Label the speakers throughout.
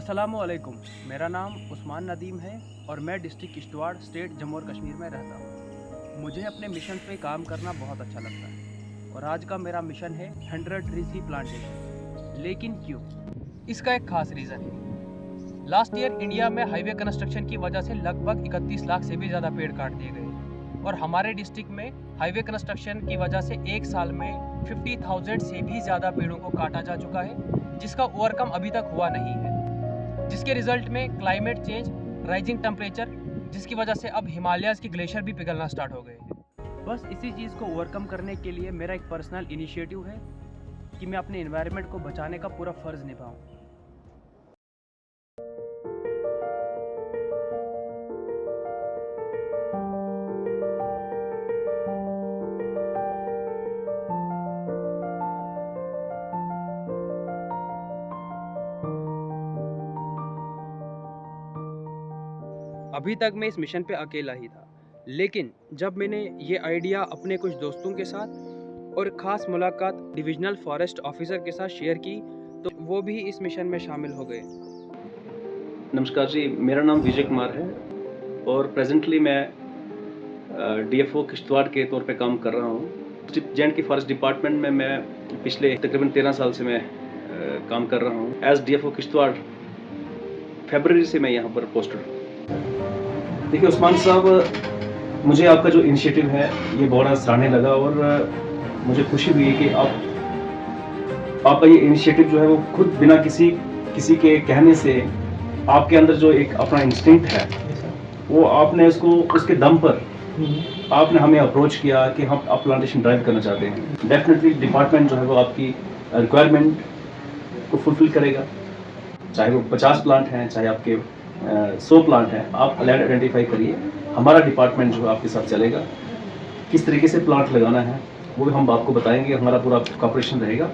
Speaker 1: अस्सलामुअलैकुम। मेरा नाम उस्मान नदीम है और मैं डिस्ट्रिक्ट किश्तवाड़, स्टेट जम्मू और कश्मीर में रहता हूँ। मुझे अपने मिशन पे काम करना बहुत अच्छा लगता है और आज का मेरा मिशन है 100 ट्री सी प्लांटेशन। लेकिन क्यों? इसका एक खास रीज़न है। लास्ट ईयर इंडिया में हाईवे कंस्ट्रक्शन की वजह से लगभग 31 लाख से भी ज़्यादा पेड़ काट दिए गए और हमारे डिस्ट्रिक्ट में हाईवे कंस्ट्रक्शन की वजह से एक साल में 50,000 से भी ज़्यादा पेड़ों को काटा जा चुका है, जिसका ओवरकम अभी तक हुआ नहीं है, जिसके रिजल्ट में क्लाइमेट चेंज, राइजिंग टेम्परेचर, जिसकी वजह से अब हिमालयाज़ के ग्लेशियर भी पिघलना स्टार्ट हो गए हैं। बस इसी चीज़ को ओवरकम करने के लिए मेरा एक पर्सनल इनिशिएटिव है कि मैं अपने एनवायरनमेंट को बचाने का पूरा फ़र्ज़ निभाऊं। अभी तक मैं इस मिशन पे अकेला ही था, लेकिन जब मैंने ये आइडिया अपने कुछ दोस्तों के साथ और ख़ास मुलाकात डिविजनल फॉरेस्ट ऑफिसर के साथ शेयर की, तो वो भी इस मिशन में शामिल हो गए।
Speaker 2: नमस्कार जी, मेरा नाम विजय कुमार है और प्रेजेंटली मैं डीएफओ किश्तवाड़ के तौर पे काम कर रहा हूँ। जे.एंड.के फॉरेस्ट डिपार्टमेंट में मैं पिछले तकरीबन 13 साल से मैं काम कर रहा हूँ। एज डीएफओ किश्तवाड़ फरवरी से मैं यहाँ पर पोस्टेड हूँ। देखिए उस्मान साहब, मुझे आपका जो इनिशिएटिव है ये बहुत सराहनीय लगा और मुझे खुशी हुई कि आपका ये इनिशिएटिव जो है वो खुद बिना किसी के कहने से आपके अंदर जो एक अपना इंस्टिंक्ट है वो आपने उसको उसके दम पर आपने हमें अप्रोच किया कि हम आप प्लांटेशन ड्राइव करना चाहते हैं। डेफिनेटली डिपार्टमेंट जो है वो आपकी रिक्वायरमेंट को फुलफिल करेगा, चाहे वो 50 प्लांट हैं, चाहे आपके 100 प्लांट हैं। आप लैंड आइडेंटिफाई करिए, हमारा डिपार्टमेंट जो है आपके साथ चलेगा। किस तरीके से प्लांट लगाना है वो भी हम आपको बताएंगे, हमारा पूरा कॉपरेशन रहेगा।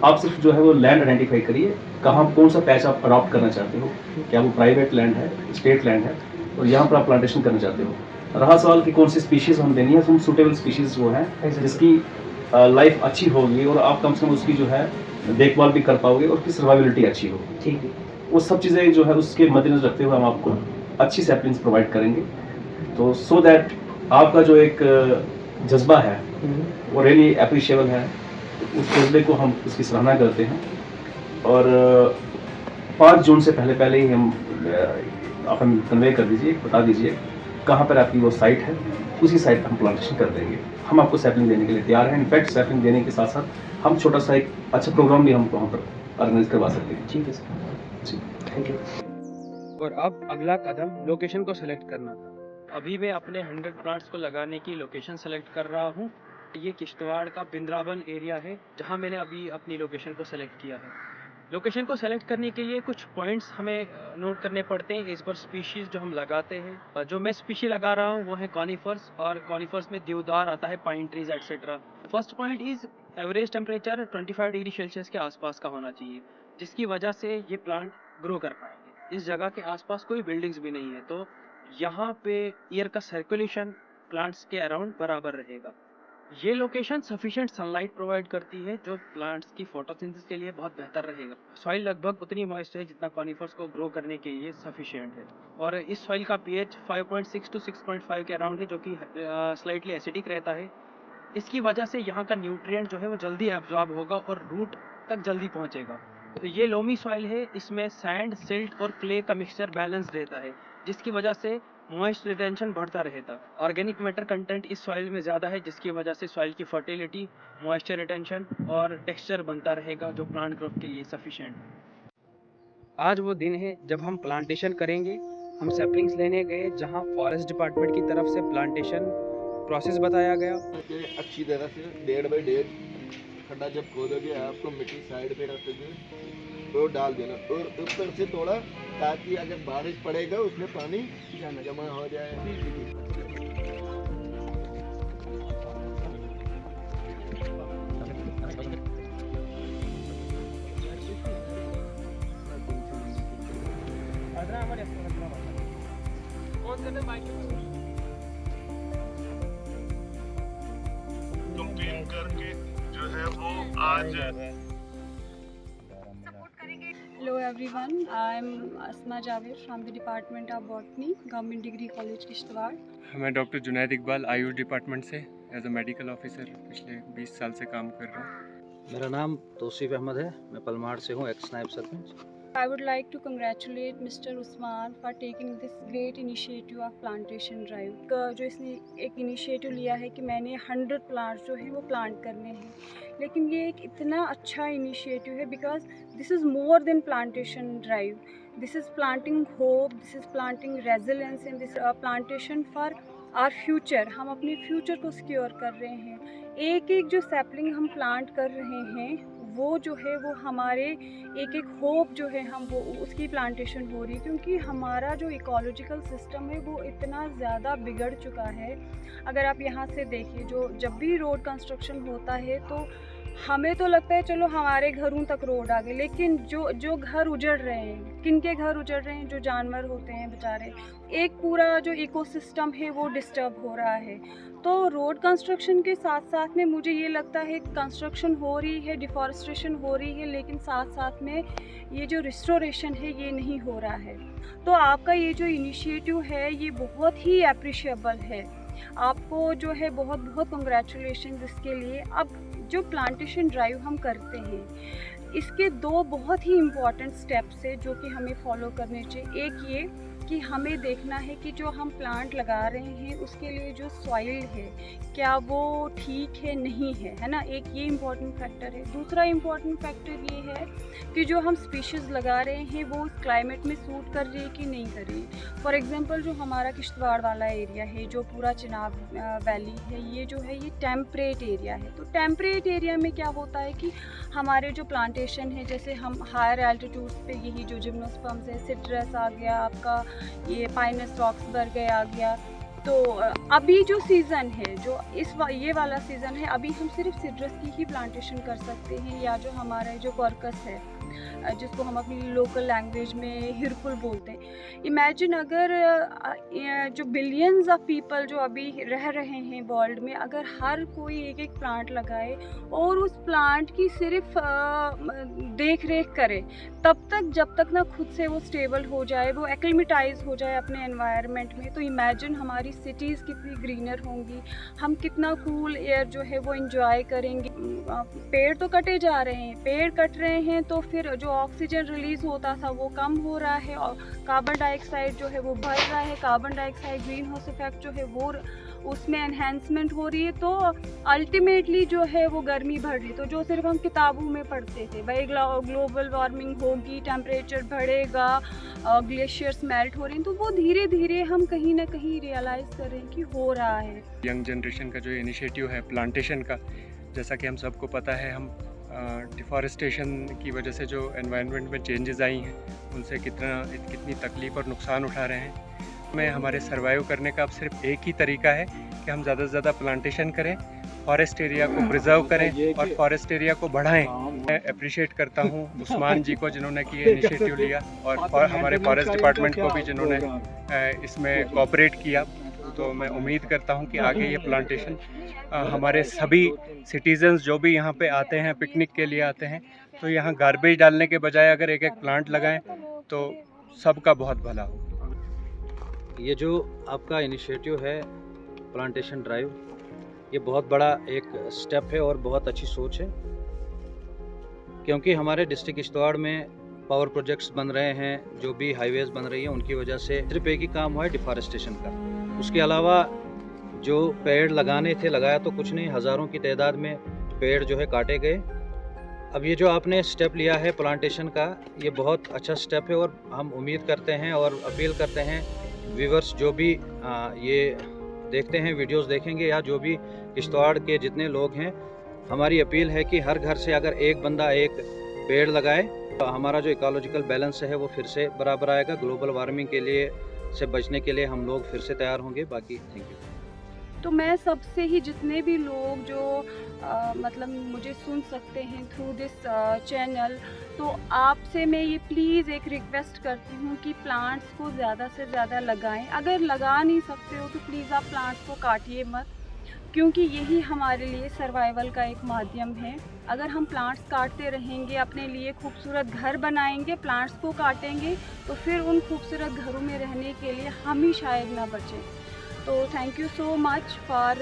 Speaker 2: आप सिर्फ जो है वो लैंड आइडेंटिफाई करिए, कहाँ कौन सा पैच आप अडॉप्ट करना चाहते हो, क्या वो प्राइवेट लैंड है, स्टेट लैंड है और यहाँ पर आप प्लांटेशन करना चाहते हो। रहा सवाल कि कौन सी स्पीशीज़ हम देनी है, तो सूटेबल स्पीशीज़ वो हैं जिसकी लाइफ अच्छी होगी और आप कम से कम उसकी जो है देखभाल भी कर पाओगे और उसकी सर्वाइबिलिटी अच्छी होगी। ठीक है, वो सब चीज़ें जो है उसके मद्देनजर रखते हुए हम आपको अच्छी सैपलिंग्स प्रोवाइड करेंगे, तो सो दैट आपका जो एक जज्बा है वो रियली अप्रिशिएबल है। उस जज्बे को हम उसकी सराहना करते हैं और 5 जून से पहले ही हम आप हमें कन्वे कर दीजिए, बता दीजिए कहाँ पर आपकी वो साइट है, उसी साइट पर हम प्लांटेशन कर देंगे। हम आपको सैपलिंग देने के लिए तैयार हैं। इनफैक्ट सैपलिंग देने के साथ साथ हम छोटा सा एक अच्छा प्रोग्राम भी हम वहाँ पर ऑर्गेनाइज करवा सकते हैं। ठीक है सर, जी थैंक यू।
Speaker 1: और अब अगला कदम लोकेशन को सेलेक्ट करना था। अभी मैं अपने 100 प्लांट्स को लगाने की लोकेशन सेलेक्ट कर रहा हूँ। ये किश्तवाड़ का बिंद्रावन एरिया है, जहाँ मैंने अभी अपनी लोकेशन को सेलेक्ट किया है। लोकेशन को सेलेक्ट करने के लिए कुछ पॉइंट्स हमें नोट करने पड़ते हैं। इस पर स्पीशीज़ जो हम लगाते हैं, जो मैं स्पीशी लगा रहा हूँ वो है कॉनिफर्स, और कॉनिफर्स में देवदार आता है, pine trees etcetera. First point is average temperature 25 degree Celsius के आसपास का होना चाहिए, जिसकी वजह से ये प्लांट ग्रो कर पाएंगे। इस जगह के आसपास कोई बिल्डिंग्स भी नहीं है, तो यहाँ पे एयर का सर्कुलेशन प्लांट्स के अराउंड बराबर रहेगा। ये लोकेशन सफिशिएंट सनलाइट प्रोवाइड करती है, जो प्लांट्स की फोटोसिंथेसिस के लिए बहुत बेहतर रहेगा। सॉइल लगभग उतनी मॉइस्ट है जितना कॉनिफर्स को ग्रो करने के लिए सफिशिएंट है, और इस सॉइल का पीएच 5.6 to 6.5 के अराउंड है, जो कि स्लाइटली एसिडिक रहता है। इसकी वजह से यहाँ का न्यूट्रिएंट जो है वो जल्दी एब्जॉर्ब होगा और रूट तक जल्दी पहुँचेगा। तो ये लोमी सॉइल है, इसमें सैंड, सिल्ट और क्ले का मिक्सचर बैलेंस रहता है, जिसकी वजह से मॉइस्ट रिटेंशन बढ़ता रहेगा। ऑर्गेनिक मैटर कंटेंट इस सॉइल में ज़्यादा है, जिसकी वजह से सॉइल की फर्टिलिटी, मॉइस्चर रिटेंशन और टेक्सचर बनता रहेगा, जो प्लांट ग्रोथ के लिए सफिशिएंट है। आज वो दिन है जब हम प्लांटेशन करेंगे। हम सैपलिंग्स लेने गए, जहाँ फॉरेस्ट डिपार्टमेंट की तरफ से प्लांटेशन प्रोसेस बताया गया।
Speaker 3: अच्छी तरह से 1.5 बाई 1.5 खड्डा जब खोदोगे आपको मिट्टी साइड पे रख के और डाल देना, और ऊपर से थोड़ा, ताकि अगर बारिश पड़ेगा उसमें पानी जमा हो जाए।
Speaker 4: करके जो है वो आज Hello everyone, I am Asma Javed from the Department of Botany, Government Degree College Kishtwar.
Speaker 5: मैं डॉक्टर जुनैद इकबाल आयुष डिपार्टमेंट से एज अ मेडिकल ऑफिसर पिछले 20 साल से काम कर रहा हूँ।
Speaker 6: मेरा नाम तौसीफ अहमद है, मैं पलमाड़ से हूँ, एक्स नायब sarpanch.
Speaker 4: I would like to congratulate Mr. Usman for taking this great initiative of plantation drive। जो इसने एक इनिशिएटिव लिया है कि मैंने 100 प्लांट्स जो हैं वो प्लांट करने हैं, लेकिन ये एक इतना अच्छा इनिशिएटिव है because this is more than plantation drive, this is planting hope, this is planting resilience and this plantation for our future. हम अपने फ्यूचर को सिक्योर कर रहे हैं। एक एक जो सैपलिंग हम प्लांट कर रहे हैं वो जो है वो हमारे एक एक होप जो है हम वो उसकी प्लांटेशन हो रही है, क्योंकि हमारा जो इकोलॉजिकल सिस्टम है वो इतना ज़्यादा बिगड़ चुका है। अगर आप यहाँ से देखिए, जो जब भी रोड कंस्ट्रक्शन होता है तो हमें तो लगता है चलो हमारे घरों तक रोड आ गए, लेकिन जो घर उजड़ रहे हैं, किन के घर उजड़ रहे हैं? जो जानवर होते हैं बेचारे, एक पूरा जो इकोसिस्टम है वो डिस्टर्ब हो रहा है। तो रोड कंस्ट्रक्शन के साथ साथ में मुझे ये लगता है कंस्ट्रक्शन हो रही है, डिफॉरेस्टेशन हो रही है, लेकिन साथ साथ में ये जो रिस्टोरेशन है ये नहीं हो रहा है। तो आपका ये जो इनिशिएटिव है ये बहुत ही अप्रिशिएबल है। आपको जो है बहुत बहुत कंग्रेचुलेशन इसके लिए। अब जो प्लांटेशन ड्राइव हम करते हैं इसके दो बहुत ही इम्पॉर्टेंट स्टेप्स है जो कि हमें फॉलो करने चाहिए। एक ये कि हमें देखना है कि जो हम प्लांट लगा रहे हैं उसके लिए जो सॉइल है क्या वो ठीक है नहीं है ना, एक ये इम्पॉर्टेंट फैक्टर है। दूसरा इम्पॉर्टेंट फैक्टर ये है कि जो हम स्पीशीज़ लगा रहे हैं वो उस क्लाइमेट में सूट कर रही है कि नहीं कर रही। फॉर एग्जांपल जो हमारा किश्तवाड़ वाला एरिया है, जो पूरा चिनाब वैली है, ये जो है ये टेम्परेट एरिया है। तो टेम्परेट एरिया में क्या होता है कि हमारे जो प्लांटेशन है, जैसे हम हायर एल्टीट्यूड्स पे यही जो जिम्नोस्पर्म्स है, सिट्रस आ गया आपका, ये पाइनस रॉक्सबर्ग आ गया। तो अभी जो सीज़न है, जो ये वाला सीज़न है, अभी हम सिर्फ सिट्रस की ही प्लांटेशन कर सकते हैं, या जो हमारा जो कॉर्कस है जिसको हम अपनी लोकल लैंग्वेज में हिरकुल बोलते हैं। इमेजिन अगर जो बिलियंस ऑफ पीपल जो अभी रह रहे हैं वर्ल्ड में, अगर हर कोई एक एक प्लांट लगाए और उस प्लांट की सिर्फ देख रेख करे, तब तक जब तक ना खुद से वो स्टेबल हो जाए, वो एक्लिमेटाइज हो जाए अपने एनवायरनमेंट में, तो इमेजिन हमारी सिटीज़ कितनी ग्रीनर होंगी, हम कितना कूल एयर जो है वो इंजॉय करेंगे। पेड़ तो कटे जा रहे हैं, पेड़ कट रहे हैं तो फिर जो ऑक्सीजन रिलीज़ होता था वो कम हो रहा है और कार्बन डाइऑक्साइड जो है वो बढ़ रहा है। Carbon dioxide green house effect जो है वो उसमें एनहेंसमेंट हो रही है, तो अल्टीमेटली जो है वो गर्मी बढ़ रही है। तो जो सिर्फ हम किताबों में पढ़ते थे भाई ग्लोबल वार्मिंग होगी, टेम्परेचर बढ़ेगा, ग्लेशियर्स मेल्ट हो रही हैं, तो वो धीरे धीरे हम कहीं ना कहीं रियलाइज़ कर रहे हैं कि हो रहा है।
Speaker 5: यंग जनरेशन का जो इनिशिएटिव है प्लांटेशन का, जैसा कि हम सबको पता है, हम डिफॉरेस्टेशन की वजह से जो एनवायरनमेंट में चेंजेस आई हैं उनसे कितनी तकलीफ़ और नुकसान उठा रहे हैं। में हमारे सर्वाइव करने का अब सिर्फ एक ही तरीका है कि हम ज़्यादा से ज़्यादा प्लांटेशन करें, फॉरेस्ट एरिया को प्रिजर्व करें और फॉरेस्ट एरिया को बढ़ाएं। मैं अप्रिशिएट करता हूं उस्मान जी को जिन्होंने कि ये इनिशिएटिव लिया, और हमारे फॉरेस्ट डिपार्टमेंट को भी जिन्होंने इसमें कोऑपरेट किया। तो मैं उम्मीद करता हूं कि आगे ये प्लांटेशन हमारे सभी सिटीजन्स जो भी यहाँ पे आते हैं, पिकनिक के लिए आते हैं, तो यहाँ गार्बेज डालने के बजाय अगर एक एक प्लांट लगाएं तो सबका बहुत भला हो।
Speaker 6: ये जो आपका इनिशिएटिव है प्लांटेशन ड्राइव, ये बहुत बड़ा एक स्टेप है और बहुत अच्छी सोच है, क्योंकि हमारे डिस्ट्रिक्ट किश्तवाड़ में पावर प्रोजेक्ट्स बन रहे हैं, जो भी हाईवेज बन रही हैं, उनकी वजह से सिर्फ एक ही काम हुआ है डिफॉरेस्टेशन का। उसके अलावा जो पेड़ लगाने थे, लगाया तो कुछ नहीं, हज़ारों की तादाद में पेड़ जो है काटे गए। अब ये जो आपने स्टेप लिया है प्लांटेशन का, ये बहुत अच्छा स्टेप है और हम उम्मीद करते हैं और अपील करते हैं व्यूवर्स जो भी ये देखते हैं, वीडियोस देखेंगे, या जो भी किश्तवाड़ के जितने लोग हैं, हमारी अपील है कि हर घर से अगर एक बंदा एक पेड़ लगाए तो हमारा जो इकोलॉजिकल बैलेंस है वो फिर से बराबर आएगा। ग्लोबल वार्मिंग के लिए से बचने के लिए हम लोग फिर से तैयार होंगे। बाकी थैंक यू।
Speaker 4: तो मैं सबसे ही जितने भी लोग जो मतलब मुझे सुन सकते हैं थ्रू दिस चैनल, तो आपसे मैं ये प्लीज़ एक रिक्वेस्ट करती हूँ कि प्लांट्स को ज़्यादा से ज़्यादा लगाएं। अगर लगा नहीं सकते हो तो प्लीज़ आप प्लांट्स को काटिए मत। क्योंकि यही हमारे लिए सर्वाइवल का एक माध्यम है। अगर हम प्लांट्स काटते रहेंगे, अपने लिए खूबसूरत घर बनाएंगे, प्लांट्स को काटेंगे, तो फिर उन खूबसूरत घरों में रहने के लिए हम ही शायद ना बचें। तो thank you so much for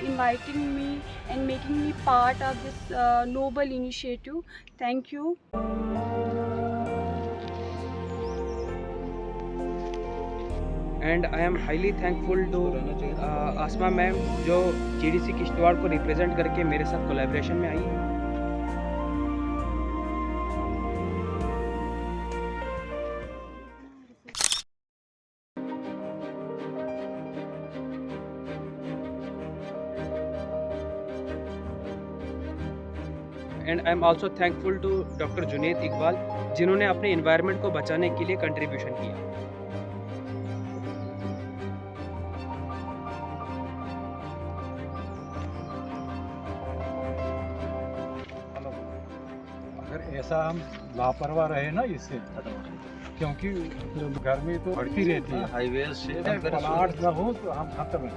Speaker 4: inviting me and making me part of this noble initiative. Thank you.
Speaker 1: And I am highly thankful to Aasma ma'am जो GDC किश्तवाड़ को रिप्रेजेंट करके मेरे साथ कोलैबोरेशन में आई। And I am also thankful to doctor Junaid Iqbal जिन्होंने अपने environment को बचाने के लिए कंट्रीब्यूशन किया।
Speaker 7: अगर ऐसा हम लापरवाह रहे ना इससे, क्योंकि गर्मी तो बढ़ती रहती है,
Speaker 6: हाईवे से
Speaker 7: प्लांट न हो तो हम खत्म हैं।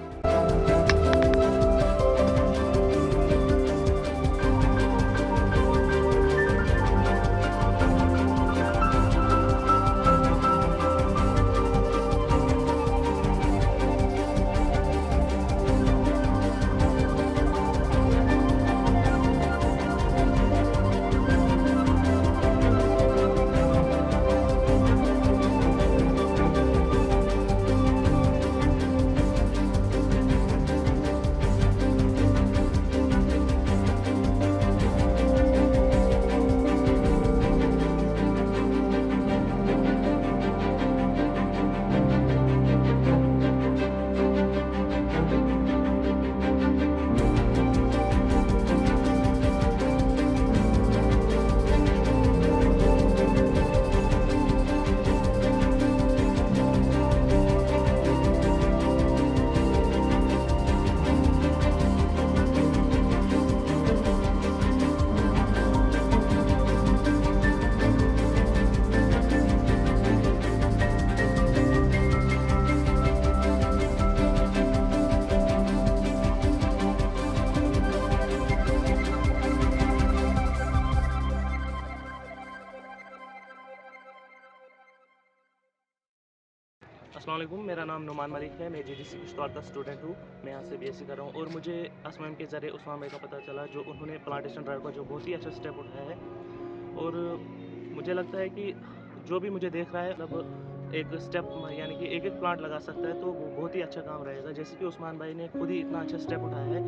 Speaker 8: अस्सलाम वालेकुम, मेरा नाम नुमान मलिक है। मैं GDC किश्तवाड़ का स्टूडेंट हूँ। मैं यहाँ से BSc कर रहा हूँ और मुझे असमान के ज़रिए उस्मान भाई का पता चला जो उन्होंने प्लांटेशन ड्राइव का जो बहुत ही अच्छा स्टेप उठाया है। और मुझे लगता है कि जो भी मुझे देख रहा है मतलब एक स्टेप यानी कि एक एक प्लांट लगा सकता है तो वो बहुत ही अच्छा काम रहेगा। जैसे कि उस्मान भाई ने खुद ही इतना अच्छा स्टेप उठाया है,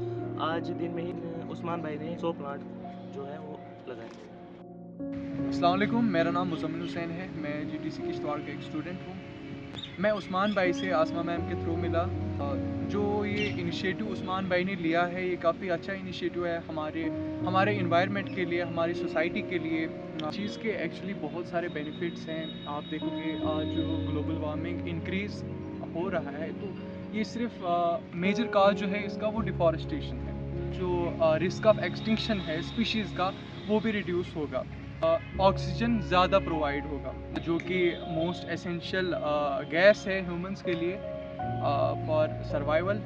Speaker 8: आज दिन में ही उस्मान भाई ने 100 प्लांट जो है वो लगाए।
Speaker 9: अस्सलाम वालेकुम, मेरा नाम मुज़म्मिल हुसैन है। मैं GDC किश्तवाड़ का एक स्टूडेंट हूँ। मैं उस्मान भाई से आसमा मैम के थ्रू मिला। जो ये इनिशिएटिव उस्मान भाई ने लिया है ये काफ़ी अच्छा इनिशिएटिव है हमारे इन्वायरमेंट के लिए, हमारी सोसाइटी के लिए। चीज़ के एक्चुअली बहुत सारे बेनिफिट्स हैं। आप देखोगे आज जो ग्लोबल वार्मिंग इंक्रीज़ हो रहा है तो ये सिर्फ मेजर काज जो है इसका वो डिफॉरेस्टेशन है। जो रिस्क ऑफ एक्सटिंक्शन है स्पीशीज़ का वो भी रिड्यूस होगा। ऑक्सीजन ज़्यादा प्रोवाइड होगा जो कि मोस्ट एसेंशियल गैस है ह्यूमंस के लिए फॉर सर्वाइवल।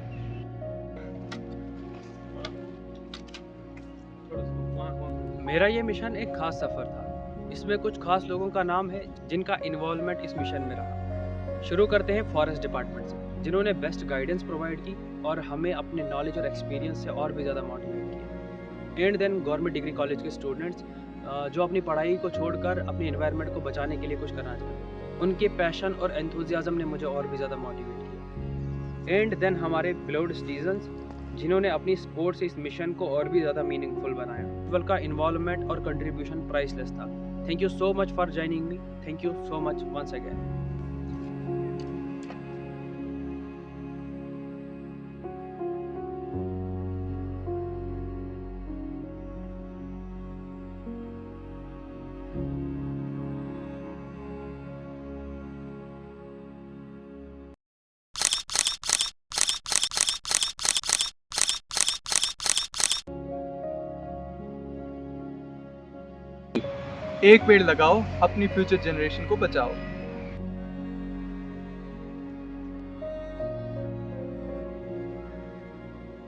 Speaker 1: मेरा ये मिशन एक खास सफ़र था। इसमें कुछ खास लोगों का नाम है जिनका इन्वॉल्वमेंट इस मिशन में रहा। शुरू करते हैं फॉरेस्ट डिपार्टमेंट से जिन्होंने बेस्ट गाइडेंस प्रोवाइड की और हमें अपने नॉलेज और एक्सपीरियंस से और भी ज़्यादा मोटिवेट किया। And then government degree college के स्टूडेंट्स जो अपनी पढ़ाई को छोड़कर अपने एनवायरनमेंट को बचाने के लिए कुछ करना चाहते हैं। उनके पैशन और एंथुजियाज्म ने मुझे और भी ज़्यादा मोटिवेट किया। एंड देन हमारे बिलोव्ड सिटीजन्स जिन्होंने अपनी सपोर्ट से इस मिशन को और भी ज़्यादा मीनिंगफुल बनाया। पीपल का इन्वॉल्वमेंट और कंट्रीब्यूशन प्राइसलेस था। Thank you so much for joining me. Thank you so much once again.
Speaker 9: एक पेड़ लगाओ, अपनी फ्यूचर जनरेशन को बचाओ।